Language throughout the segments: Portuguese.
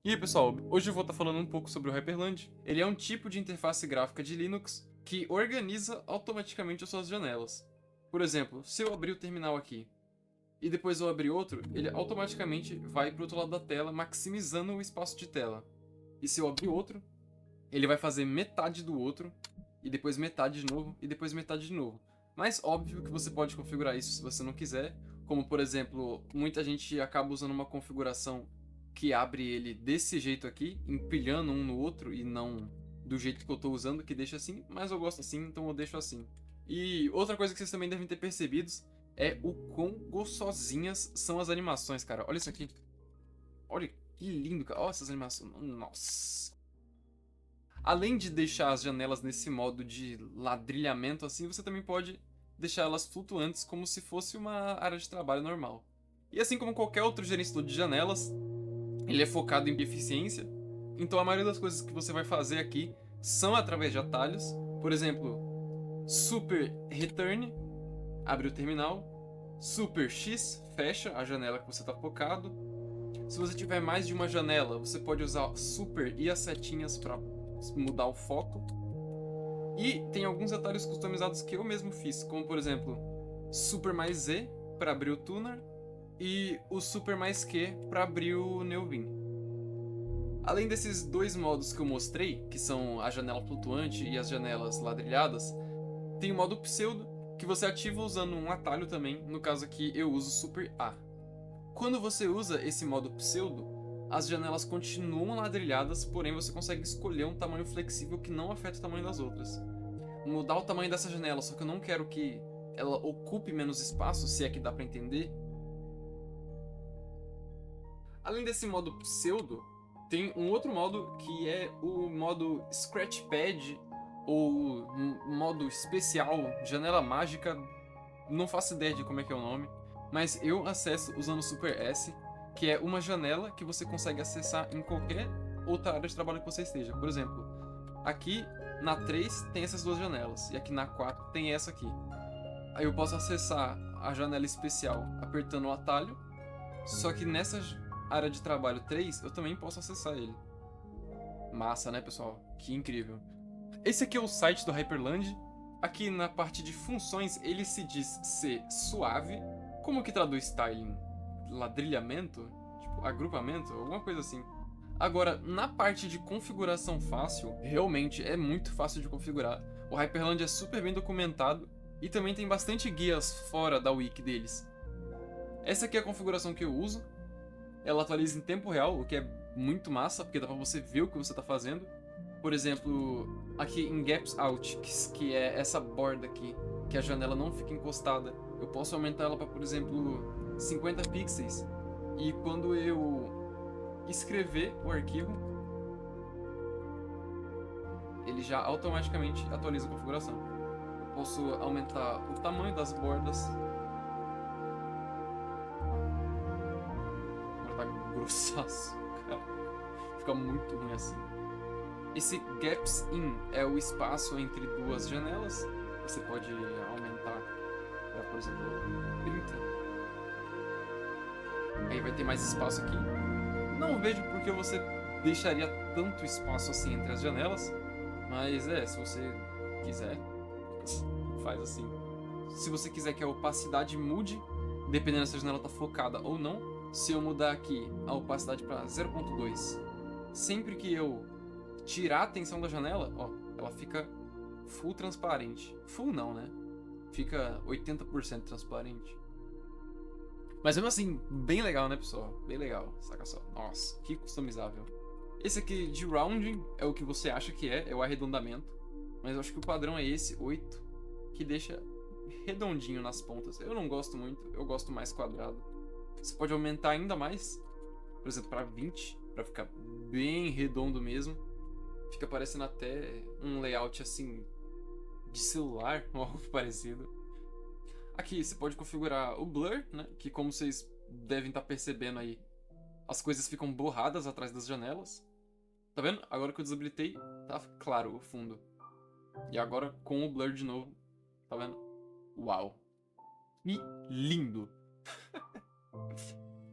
E aí pessoal, hoje eu vou estar falando um pouco sobre o Hyperland. Ele é um tipo de interface gráfica de Linux que organiza automaticamente as suas janelas. Por exemplo, se eu abrir o terminal aqui e depois eu abrir outro, ele automaticamente vai para o outro lado da tela, maximizando o espaço de tela. E se eu abrir outro, ele vai fazer metade do outro, e depois metade de novo, e depois metade de novo. Mas óbvio que você pode configurar isso se você não quiser, como por exemplo, muita gente acaba usando uma configuração que abre ele desse jeito aqui, empilhando um no outro e não do jeito que eu estou usando, que deixa assim, mas eu gosto assim, então eu deixo assim. E outra coisa que vocês também devem ter percebido é o quão gostosinhas são as animações, cara. Olha isso aqui. Olha que lindo, cara. Olha essas animações. Nossa. Além de deixar as janelas nesse modo de ladrilhamento assim, você também pode deixar elas flutuantes como se fosse uma área de trabalho normal. E assim como qualquer outro gerenciador de janelas, ele é focado em eficiência, então a maioria das coisas que você vai fazer aqui são através de atalhos. Por exemplo, Super Return, abre o terminal. Super X, fecha a janela que você está focado. Se você tiver mais de uma janela, você pode usar Super e as setinhas para mudar o foco. E tem alguns atalhos customizados que eu mesmo fiz, como por exemplo, Super mais Z para abrir o Tuner e o Super mais Q para abrir o Neovin. Além desses dois modos que eu mostrei, que são a janela flutuante e as janelas ladrilhadas, tem o modo pseudo, que você ativa usando um atalho também, no caso aqui eu uso Super A. Quando você usa esse modo pseudo, as janelas continuam ladrilhadas, porém você consegue escolher um tamanho flexível que não afeta o tamanho das outras. Mudar o tamanho dessa janela, só que eu não quero que ela ocupe menos espaço, se é que dá pra entender. Além desse modo pseudo, tem um outro modo que é o modo Scratchpad ou modo especial, janela mágica, não faço ideia de como é que é o nome, mas eu acesso usando o Super S, que é uma janela que você consegue acessar em qualquer outra área de trabalho que você esteja. Por exemplo, aqui na 3 tem essas duas janelas, e aqui na 4 tem essa aqui. Aí eu posso acessar a janela especial apertando o atalho, só que nessa área de trabalho 3 eu também posso acessar ele. Massa, né, pessoal? Que incrível. Esse aqui é o site do Hyperland. Aqui na parte de funções ele se diz ser suave. Como que traduz styling? Ladrilhamento? Tipo, agrupamento? Alguma coisa assim. Agora, na parte de configuração fácil, realmente é muito fácil de configurar. O Hyperland é super bem documentado e também tem bastante guias fora da wiki deles. Essa aqui é a configuração que eu uso. Ela atualiza em tempo real, o que é muito massa, porque dá pra você ver o que você tá fazendo. Por exemplo, aqui em Gaps Out, que é essa borda aqui, que a janela não fica encostada, eu posso aumentar ela para, por exemplo, 50 pixels. E quando eu escrever o arquivo, ele já automaticamente atualiza a configuração. Eu posso aumentar o tamanho das bordas. Agora tá grossaço, cara. Fica muito ruim assim. Esse gaps in é o espaço entre duas janelas. Você pode aumentar para, por exemplo, 30. Aí vai ter mais espaço aqui. Não vejo porque você deixaria tanto espaço assim entre as janelas. Mas se você quiser, faz assim. Se você quiser que a opacidade mude, dependendo se a janela está focada ou não, se eu mudar aqui a opacidade para 0.2, sempre que eu tirar a atenção da janela, ó, ela fica full transparente. Full não, né? Fica 80% transparente. Mas mesmo assim, bem legal, né, pessoal? Bem legal, saca só. Nossa, que customizável. Esse aqui de rounding é o que você acha que é o arredondamento. Mas eu acho que o padrão é esse, 8, que deixa redondinho nas pontas. Eu não gosto muito, eu gosto mais quadrado. Você pode aumentar ainda mais, por exemplo, para 20, para ficar bem redondo mesmo. Fica parecendo até um layout assim de celular ou algo parecido. Aqui você pode configurar o blur, né? Que como vocês devem estar percebendo aí, as coisas ficam borradas atrás das janelas. Tá vendo? Agora que eu desabilitei, tá claro o fundo. E agora com o blur de novo, tá vendo? Uau! Que lindo!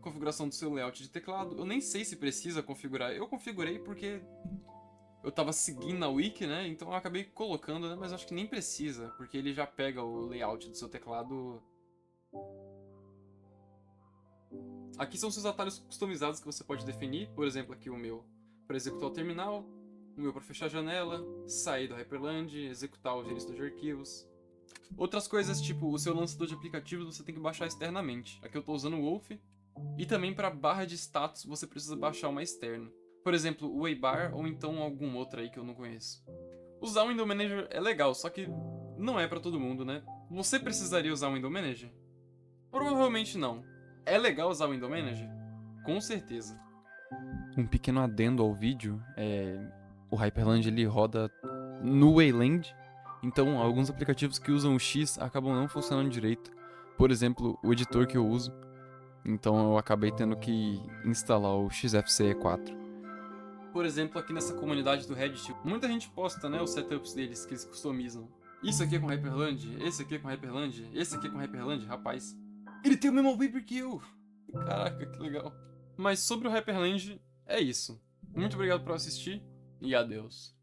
configuração do seu layout de teclado. Eu nem sei se precisa configurar. Eu configurei porque eu tava seguindo a wiki, né? Então eu acabei colocando, né? Mas acho que nem precisa, porque ele já pega o layout do seu teclado. Aqui são seus atalhos customizados que você pode definir. Por exemplo, aqui o meu para executar o terminal, o meu para fechar a janela, sair do Hyperland, executar o gerenciador de arquivos. Outras coisas, tipo o seu lançador de aplicativos, você tem que baixar externamente. Aqui eu estou usando o Wolf. E também para barra de status você precisa baixar uma externa. Por exemplo, o Waybar ou então algum outro aí que eu não conheço. Usar o Window Manager é legal, só que não é para todo mundo, né? Você precisaria usar o Window Manager? Provavelmente não. É legal usar o Window Manager? Com certeza. Um pequeno adendo ao vídeo, o Hyperland ele roda no Wayland, então alguns aplicativos que usam o X acabam não funcionando direito. Por exemplo, o editor que eu uso, então eu acabei tendo que instalar o XFCE 4. Por exemplo, aqui nessa comunidade do Reddit, muita gente posta, né, os setups deles que eles customizam. Isso aqui é com Hyperland, esse aqui é com Hyperland, esse aqui é com Hyperland, rapaz. Ele tem o mesmo paper que eu! Caraca, que legal. Mas sobre o Hyperland, é isso. Muito obrigado por assistir e adeus.